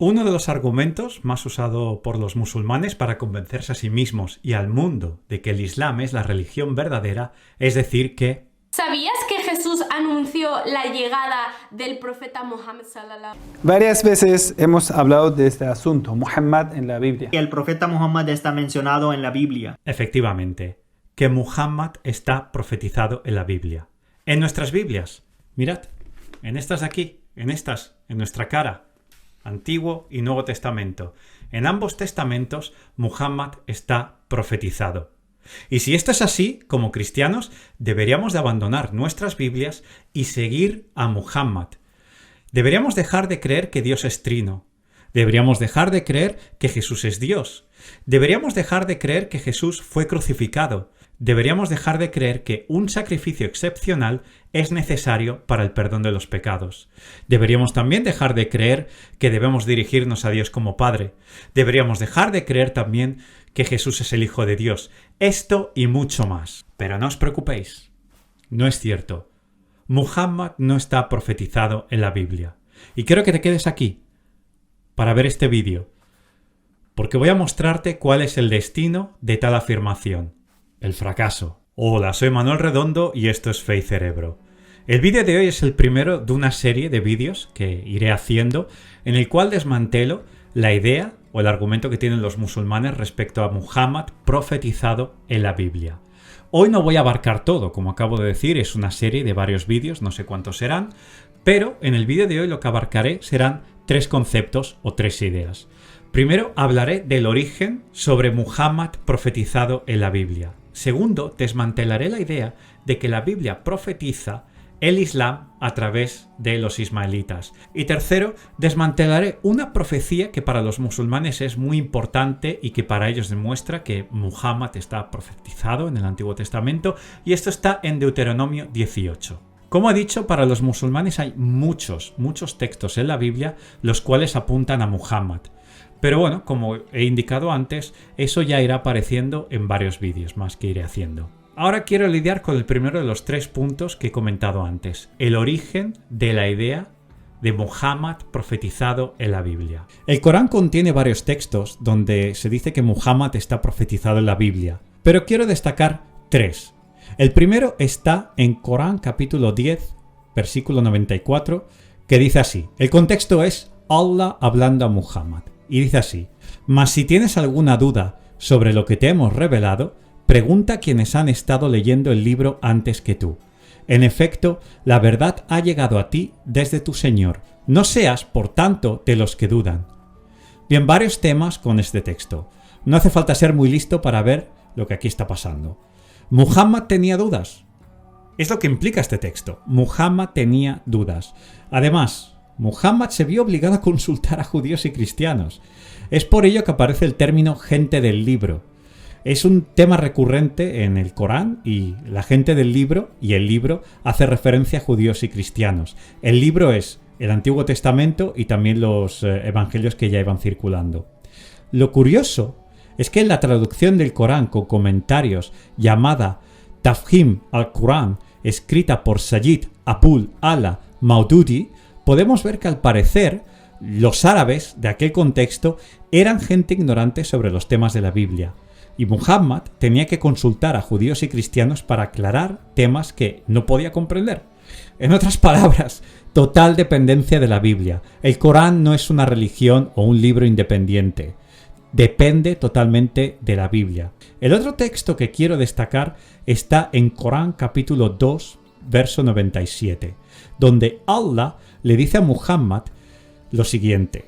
Uno de los argumentos más usados por los musulmanes para convencerse a sí mismos y al mundo de que el Islam es la religión verdadera es decir que ¿sabías que Jesús anunció la llegada del profeta Muhammad sallallahu? Varias veces hemos hablado de este asunto, Muhammad en la Biblia. El profeta Muhammad está mencionado en la Biblia. efectivamente, que Muhammad está profetizado en la Biblia. En nuestras Biblias, mirad, en estas de aquí, en nuestra cara, Antiguo y Nuevo Testamento. En ambos testamentos, Muhammad está profetizado. Y si esto es así, como cristianos, deberíamos de abandonar nuestras Biblias y seguir a Muhammad. Deberíamos dejar de creer que Dios es trino. Deberíamos dejar de creer que Jesús es Dios. Deberíamos dejar de creer que Jesús fue crucificado. Deberíamos dejar de creer que un sacrificio excepcional es necesario para el perdón de los pecados. Deberíamos también dejar de creer que debemos dirigirnos a Dios como Padre. Deberíamos dejar de creer también que Jesús es el Hijo de Dios. Esto y mucho más. Pero no os preocupéis. No es cierto. Muhammad no está profetizado en la Biblia. Y quiero que te quedes aquí para ver este vídeo, porque voy a mostrarte cuál es el destino de tal afirmación. El fracaso. Hola, soy Manuel Redondo y esto es Fe y Cerebro. El vídeo de hoy es el primero de una serie de vídeos que iré haciendo en el cual desmantelo la idea o el argumento que tienen los musulmanes respecto a Muhammad profetizado en la Biblia. Hoy no voy a abarcar todo, como acabo de decir, es una serie de varios vídeos, no sé cuántos serán, pero en el vídeo de hoy lo que abarcaré serán 3 conceptos o 3 ideas. Primero, hablaré del origen sobre Muhammad profetizado en la Biblia. Segundo, desmantelaré la idea de que la Biblia profetiza el Islam a través de los ismaelitas. Y tercero, desmantelaré una profecía que para los musulmanes es muy importante y que para ellos demuestra que Muhammad está profetizado en el Antiguo Testamento, y esto está en Deuteronomio 18. Como he dicho, para los musulmanes hay muchos textos en la Biblia los cuales apuntan a Muhammad. Pero bueno, como he indicado antes, eso ya irá apareciendo en varios vídeos más que iré haciendo. Ahora quiero lidiar con el primero de los 3 puntos que he comentado antes, el origen de la idea de Muhammad profetizado en la Biblia. El Corán contiene varios textos donde se dice que Muhammad está profetizado en la Biblia, pero quiero destacar 3. El primero está en Corán capítulo 10, versículo 94, que dice así. El contexto es Allah hablando a Muhammad. Y dice así: mas si tienes alguna duda sobre lo que te hemos revelado, pregunta a quienes han estado leyendo el libro antes que tú. En efecto, la verdad ha llegado a ti desde tu Señor. No seas, por tanto, de los que dudan. Bien, varios temas con este texto. No hace falta ser muy listo para ver lo que aquí está pasando. Muhammad tenía dudas. Es lo que implica este texto. Muhammad tenía dudas. Además, Muhammad se vio obligado a consultar a judíos y cristianos. Es por ello que aparece el término gente del libro. Es un tema recurrente en el Corán y la gente del libro y el libro hace referencia a judíos y cristianos. El libro es el Antiguo Testamento y también los evangelios que ya iban circulando. Lo curioso es que en la traducción del Corán con comentarios llamada Tafhim al-Qur'an, escrita por Sayyid Abul Ala Maududi, podemos ver que al parecer los árabes de aquel contexto eran gente ignorante sobre los temas de la Biblia, y Muhammad tenía que consultar a judíos y cristianos para aclarar temas que no podía comprender. En otras palabras, total dependencia de la Biblia. El Corán no es una religión o un libro independiente. Depende totalmente de la Biblia. El otro texto que quiero destacar está en Corán capítulo 2, verso 97, donde Allah le dice a Muhammad lo siguiente: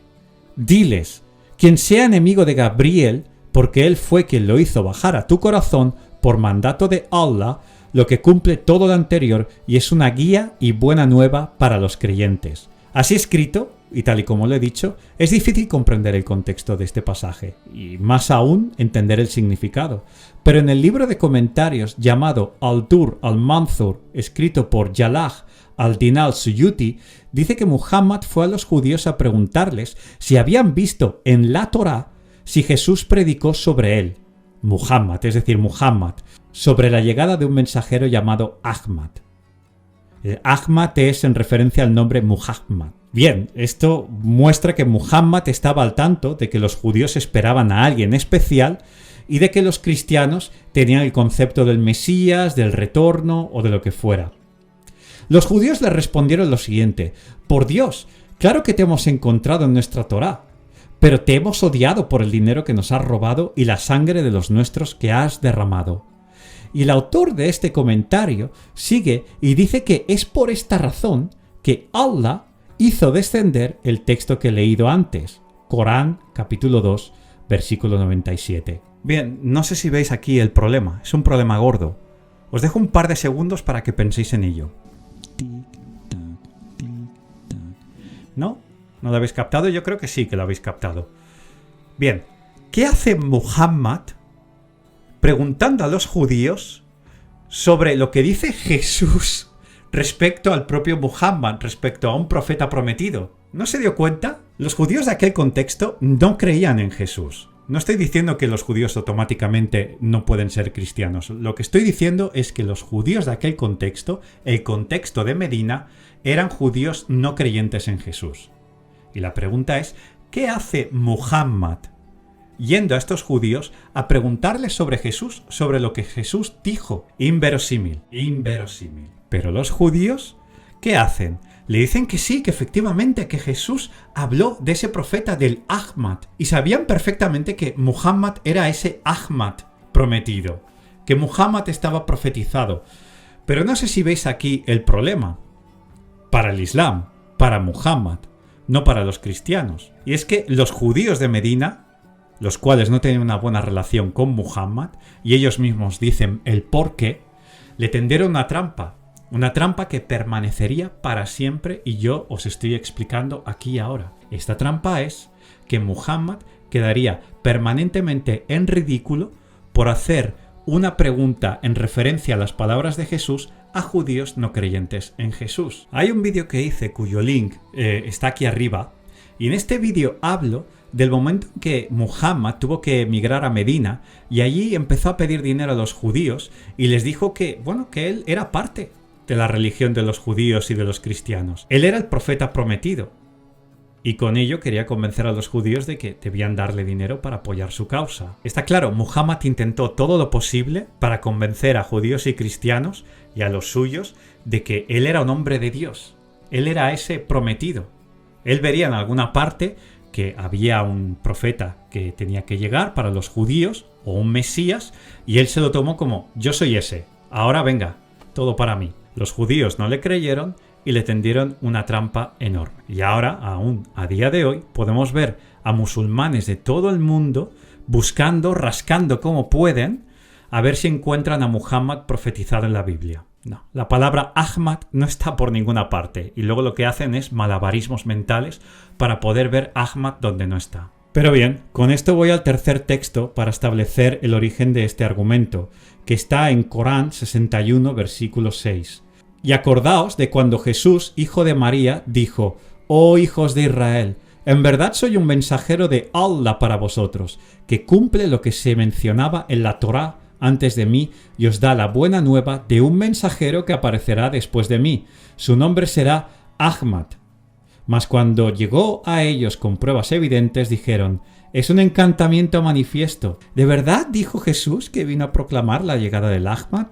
diles, quien sea enemigo de Gabriel, porque él fue quien lo hizo bajar a tu corazón por mandato de Allah, lo que cumple todo lo anterior y es una guía y buena nueva para los creyentes. Así escrito, y tal y como lo he dicho, es difícil comprender el contexto de este pasaje, y más aún entender el significado. Pero en el libro de comentarios llamado Al-Dur al-Manthur, escrito por Jalal al-Din al-Suyuti, dice que Muhammad fue a los judíos a preguntarles si habían visto en la Torá si Jesús predicó sobre él, Muhammad, es decir, Muhammad, sobre la llegada de un mensajero llamado Ahmad. Ahmad es en referencia al nombre Muhammad, Bien, esto muestra que Muhammad estaba al tanto de que los judíos esperaban a alguien especial y de que los cristianos tenían el concepto del Mesías, del retorno o de lo que fuera. Los judíos le respondieron lo siguiente: por Dios, claro que te hemos encontrado en nuestra Torá, pero te hemos odiado por el dinero que nos has robado y la sangre de los nuestros que has derramado. Y el autor de este comentario sigue y dice que es por esta razón que Allah hizo descender el texto que he leído antes, Corán capítulo 2, versículo 97. Bien, no sé si veis aquí el problema, es un problema gordo. Os dejo un par de segundos para que penséis en ello. ¿No? ¿No lo habéis captado? Yo creo que sí que lo habéis captado. Bien, ¿qué hace Muhammad preguntando a los judíos sobre lo que dice Jesús respecto al propio Muhammad, respecto a un profeta prometido? ¿No se dio cuenta? Los judíos de aquel contexto no creían en Jesús. No estoy diciendo que los judíos automáticamente no pueden ser cristianos. Lo que estoy diciendo es que los judíos de aquel contexto, el contexto de Medina, eran judíos no creyentes en Jesús. Y la pregunta es, ¿qué hace Muhammad yendo a estos judíos a preguntarles sobre Jesús, sobre lo que Jesús dijo? Inverosímil. Pero los judíos, ¿qué hacen? Le dicen que sí, que efectivamente, que Jesús habló de ese profeta del Ahmad. Y sabían perfectamente que Muhammad era ese Ahmad prometido, que Muhammad estaba profetizado. Pero no sé si veis aquí el problema. Para el Islam, para Muhammad, no para los cristianos. Y es que los judíos de Medina, los cuales no tenían una buena relación con Muhammad, y ellos mismos dicen el por qué, le tendieron una trampa que permanecería para siempre, y yo os estoy explicando aquí y ahora. Esta trampa es que Muhammad quedaría permanentemente en ridículo por hacer una pregunta en referencia a las palabras de Jesús a judíos no creyentes en Jesús. Hay un vídeo que hice cuyo link está aquí arriba, y en este vídeo hablo del momento en que Muhammad tuvo que emigrar a Medina y allí empezó a pedir dinero a los judíos y les dijo que, bueno, que él era parte de la religión de los judíos y de los cristianos. Él era el profeta prometido y con ello quería convencer a los judíos de que debían darle dinero para apoyar su causa. Está claro, Muhammad intentó todo lo posible para convencer a judíos y cristianos y a los suyos de que él era un hombre de Dios. Él era ese prometido. Él vería en alguna parte que había un profeta que tenía que llegar para los judíos o un Mesías y él se lo tomó como yo soy ese, ahora venga, todo para mí. Los judíos no le creyeron y le tendieron una trampa enorme. Y ahora, aún a día de hoy, podemos ver a musulmanes de todo el mundo buscando, rascando como pueden, a ver si encuentran a Muhammad profetizado en la Biblia. No, la palabra Ahmad no está por ninguna parte y luego lo que hacen es malabarismos mentales para poder ver Ahmad donde no está. Pero bien, con esto voy al tercer texto para establecer el origen de este argumento, que está en Corán 61, versículo 6. Y acordaos de cuando Jesús, hijo de María, dijo: «Oh hijos de Israel, en verdad soy un mensajero de Allah para vosotros, que cumple lo que se mencionaba en la Torá antes de mí y os da la buena nueva de un mensajero que aparecerá después de mí. Su nombre será Ahmad». Mas cuando llegó a ellos con pruebas evidentes, dijeron: «Es un encantamiento manifiesto». ¿De verdad dijo Jesús que vino a proclamar la llegada del Ahmad?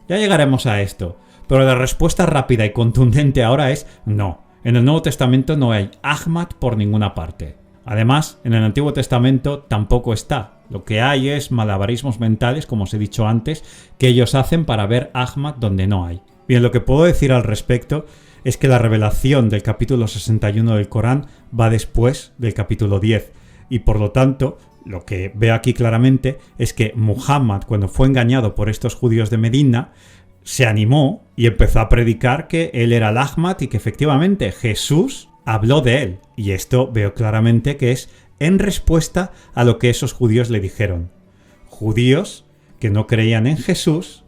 Ya llegaremos a esto, pero la respuesta rápida y contundente ahora es no. En el Nuevo Testamento no hay Ahmad por ninguna parte. Además, en el Antiguo Testamento tampoco está. Lo que hay es malabarismos mentales, como os he dicho antes, que ellos hacen para ver Ahmad donde no hay. Bien, lo que puedo decir al respecto es que la revelación del capítulo 61 del Corán va después del capítulo 10 y por lo tanto lo que veo aquí claramente es que Muhammad, cuando fue engañado por estos judíos de Medina, se animó y empezó a predicar que él era el Ahmad y que efectivamente Jesús habló de él. Y esto veo claramente que es en respuesta a lo que esos judíos le dijeron. Judíos que no creían en Jesús,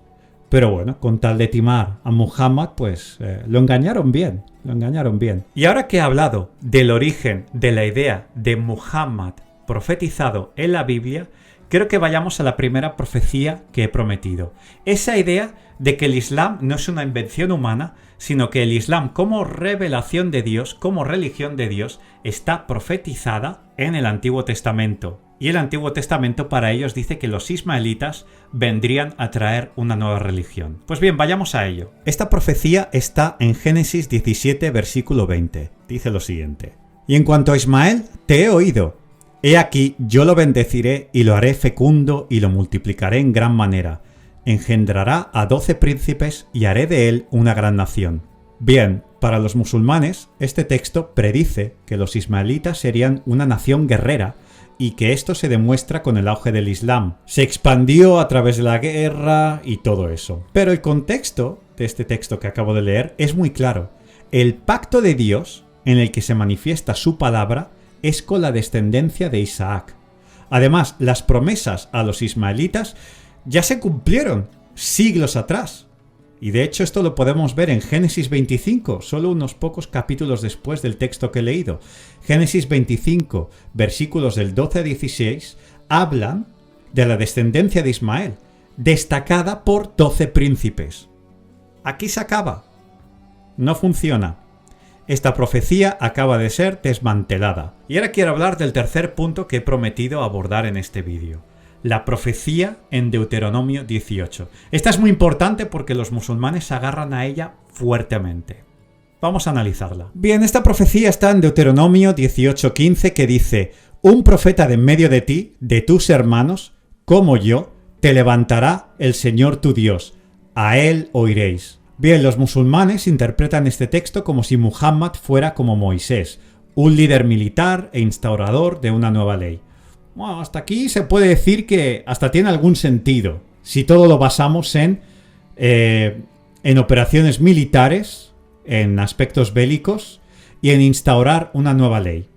pero bueno, con tal de timar a Muhammad, pues lo engañaron bien. Y ahora que he hablado del origen de la idea de Muhammad profetizado en la Biblia, quiero que vayamos a la primera profecía que he prometido. Esa idea de que el Islam no es una invención humana, sino que el Islam como revelación de Dios, como religión de Dios, está profetizada en el Antiguo Testamento. Y el Antiguo Testamento para ellos dice que los ismaelitas vendrían a traer una nueva religión. Pues bien, vayamos a ello. Esta profecía está en Génesis 17, versículo 20. Dice lo siguiente: Y en cuanto a Ismael, te he oído. He aquí, yo lo bendeciré y lo haré fecundo y lo multiplicaré en gran manera. Engendrará a 12 príncipes y haré de él una gran nación. Bien, para los musulmanes, este texto predice que los ismaelitas serían una nación guerrera y que esto se demuestra con el auge del Islam. Se expandió a través de la guerra y todo eso. Pero el contexto de este texto que acabo de leer es muy claro. El pacto de Dios, en el que se manifiesta su palabra, es con la descendencia de Isaac. Además, las promesas a los ismaelitas ya se cumplieron siglos atrás. Y de hecho esto lo podemos ver en Génesis 25, solo unos pocos capítulos después del texto que he leído. Génesis 25, versículos del 12 a 16, hablan de la descendencia de Ismael, destacada por 12 príncipes. Aquí se acaba. No funciona. Esta profecía acaba de ser desmantelada. Y ahora quiero hablar del tercer punto que he prometido abordar en este vídeo. La profecía en Deuteronomio 18. Esta es muy importante porque los musulmanes se agarran a ella fuertemente. Vamos a analizarla. Bien, esta profecía está en Deuteronomio 18:15 que dice: Un profeta de en medio de ti, de tus hermanos, como yo, te levantará el Señor tu Dios. A él oiréis. Bien, los musulmanes interpretan este texto como si Muhammad fuera como Moisés, un líder militar e instaurador de una nueva ley. Bueno, hasta aquí se puede decir que hasta tiene algún sentido, si todo lo basamos en operaciones militares, en aspectos bélicos y en instaurar una nueva ley.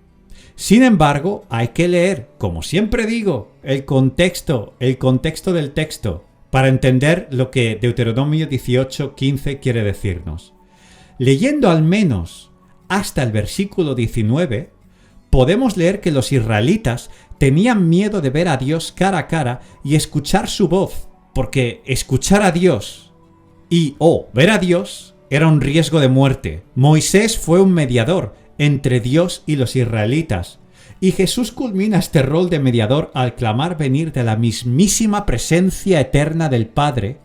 Sin embargo, hay que leer, como siempre digo, el contexto del texto, para entender lo que Deuteronomio 18:15 quiere decirnos. Leyendo al menos hasta el versículo 19, podemos leer que los israelitas tenían miedo de ver a Dios cara a cara y escuchar su voz, porque escuchar a Dios o ver a Dios era un riesgo de muerte. Moisés fue un mediador entre Dios y los israelitas, y Jesús culmina este rol de mediador al clamar venir de la mismísima presencia eterna del Padre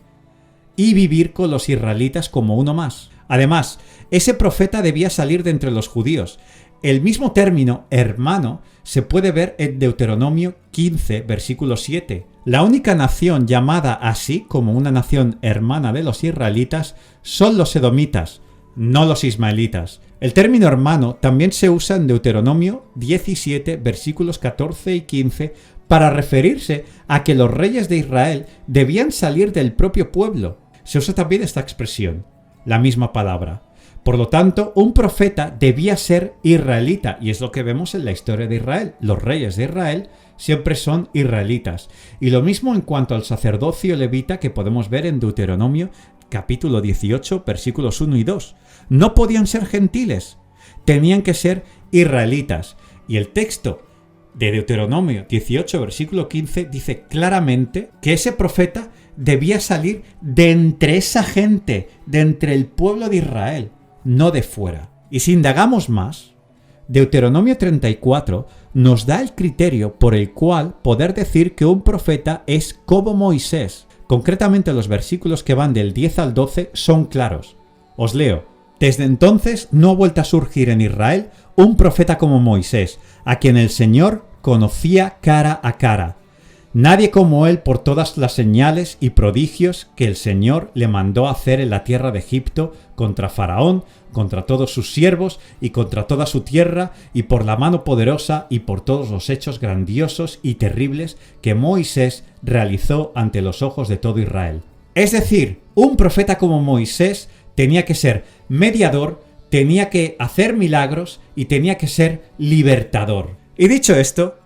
y vivir con los israelitas como uno más. Además, ese profeta debía salir de entre los judíos. El mismo término, hermano, se puede ver en Deuteronomio 15, versículo 7. La única nación llamada así como una nación hermana de los israelitas son los edomitas, no los ismaelitas. El término hermano también se usa en Deuteronomio 17, versículos 14 y 15, para referirse a que los reyes de Israel debían salir del propio pueblo. Se usa también esta expresión, la misma palabra. Por lo tanto, un profeta debía ser israelita, y es lo que vemos en la historia de Israel. Los reyes de Israel siempre son israelitas. Y lo mismo en cuanto al sacerdocio levita que podemos ver en Deuteronomio capítulo 18, versículos 1 y 2. No podían ser gentiles, tenían que ser israelitas. Y el texto de Deuteronomio 18, versículo 15, dice claramente que ese profeta debía salir de entre esa gente, de entre el pueblo de Israel, no de fuera. Y si indagamos más, Deuteronomio 34 nos da el criterio por el cual poder decir que un profeta es como Moisés. Concretamente los versículos que van del 10 al 12 son claros. Os leo: Desde entonces no ha vuelto a surgir en Israel un profeta como Moisés, a quien el Señor conocía cara a cara. Nadie como él por todas las señales y prodigios que el Señor le mandó hacer en la tierra de Egipto contra Faraón, contra todos sus siervos y contra toda su tierra, y por la mano poderosa y por todos los hechos grandiosos y terribles que Moisés realizó ante los ojos de todo Israel. Es decir, un profeta como Moisés tenía que ser mediador, tenía que hacer milagros y tenía que ser libertador. Y dicho esto,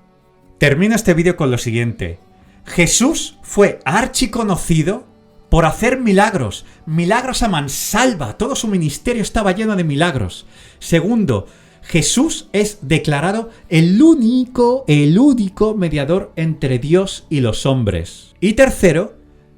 termino este vídeo con lo siguiente. Jesús fue archiconocido por hacer milagros, milagros a mansalva. Todo su ministerio estaba lleno de milagros. Segundo, Jesús es declarado el único mediador entre Dios y los hombres. Y tercero,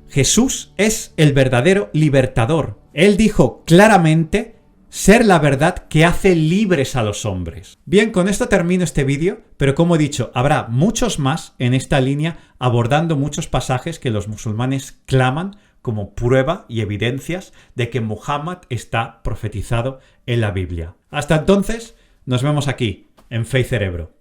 Jesús es el verdadero libertador, Él dijo claramente ser la verdad que hace libres a los hombres. Bien, con esto termino este vídeo, pero como he dicho, habrá muchos más en esta línea abordando muchos pasajes que los musulmanes claman como prueba y evidencias de que Muhammad está profetizado en la Biblia. Hasta entonces, nos vemos aquí, en Fe y Cerebro.